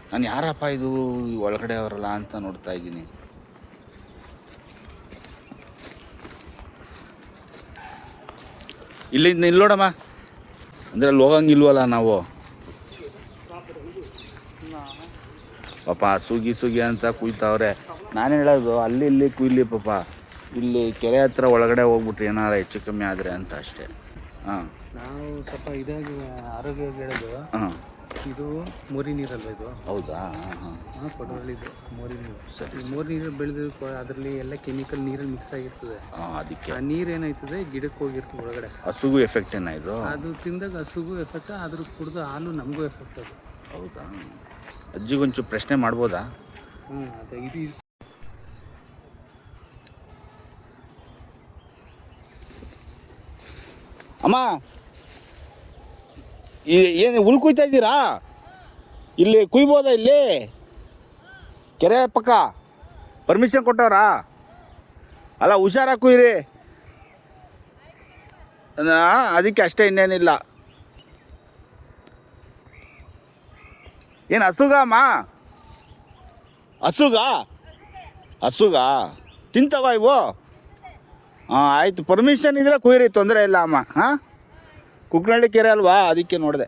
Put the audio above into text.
ನಾನು ಯಾರಪ್ಪ ಇದು ಒಳಗಡೆ ಅವರಲ್ಲ ಅಂತ ನೋಡ್ತಾ ಇದ್ದೀನಿ. ಇಲ್ಲಿ ನೋಡಮ್ಮ, ಅಂದರೆ ಅಲ್ಲಿ ಹೋಗಂಗಿಲ್ವಲ್ಲ ನಾವು. ಪಾಪ ಸುಗಿ ಅಂತ ಕುಯ್ತಾವ್ರೆ. ನಾನು ಹೇಳೋದು ಅಲ್ಲಿ ಇಲ್ಲಿ ಕುಯ್ಲಿ ಪಾಪ, ಇಲ್ಲಿ ಕೆರೆ ಹತ್ರ ಒಳಗಡೆ ಹೋಗ್ಬಿಟ್ರೆ ಏನಾರ ಹೆಚ್ಚು ಕಮ್ಮಿ ಆದರೆ ಅಂತ ಅಷ್ಟೇ. ಹಾಂ, ನಾವು ಸ್ವಲ್ಪ ಇದಾಗಿ ಆರೋಗ್ಯವಾಗಿ ಹೇಳೋದು. ಹಾಂ, ಇದು ಮೋರಿ ನೀರಲ್ವ ಇದು? ಹೌದಾ? ಹಾಂ ಹಾಂ, ಕೊಡವಳ್ಳಿದು ಮೋರಿ ನೀರು. ಸರಿ. ಮೋರಿ ನೀರು ಬೆಳೆದು ಅದರಲ್ಲಿ ಎಲ್ಲ ಕೆಮಿಕಲ್ ನೀರಲ್ಲಿ ಮಿಕ್ಸ್ ಆಗಿರ್ತದೆ. ಅದಕ್ಕೆ ಆ ನೀರು ಏನಾಯ್ತದೆ ಗಿಡಕ್ಕೆ ಹೋಗಿರ್ತದೆ ಒಳಗಡೆ. ಹಸುಗೂ ಎಫೆಕ್ಟ್ ಏನಾಯಿತು? ಅದು ತಿಂದಾಗ ಹಸುಗೂ ಎಫೆಕ್ಟ್, ಅದ್ರ ಕುಡಿದು ಹಾಲು ನಮಗೂ ಎಫೆಕ್ಟ್ ಅದು. ಹೌದಾ? ಅಜ್ಜಿಗೊಂಚೂರು ಪ್ರಶ್ನೆ ಮಾಡ್ಬೋದಾ? ಹ್ಞೂ, ಅದೇ ಇದು. ಅಮ್ಮ, ಏನು ಹುಲ್ ಕುಯ್ತಾ ಇದ್ದೀರಾ? ಇಲ್ಲಿ ಕುಯ್ಬೋದಾ? ಇಲ್ಲಿ ಕೆರೆ ಪಕ್ಕ ಪರ್ಮಿಷನ್ ಕೊಟ್ಟವ್ರಾ? ಅಲ್ಲ, ಹುಷಾರಾಗಿ ಕುಯ್ರಿ. ಅದಕ್ಕೆ ಅಷ್ಟೇ, ಇನ್ನೇನಿಲ್ಲ. ಏನು ಹಸುಗಮ್ಮ? ಹಸುಗ ತಿಂತವ ಇವು? ಹಾಂ, ಆಯಿತು, ಪರ್ಮಿಷನ್ ಇದ್ರೆ ಕುಯ್ರಿ, ತೊಂದರೆ ಇಲ್ಲ ಅಮ್ಮ. ಹಾಂ, ಕುಕ್ನಳ್ಳಿ ಕೆರೆ ಅಲ್ವಾ, ಅದಕ್ಕೆ ನೋಡಿದೆ.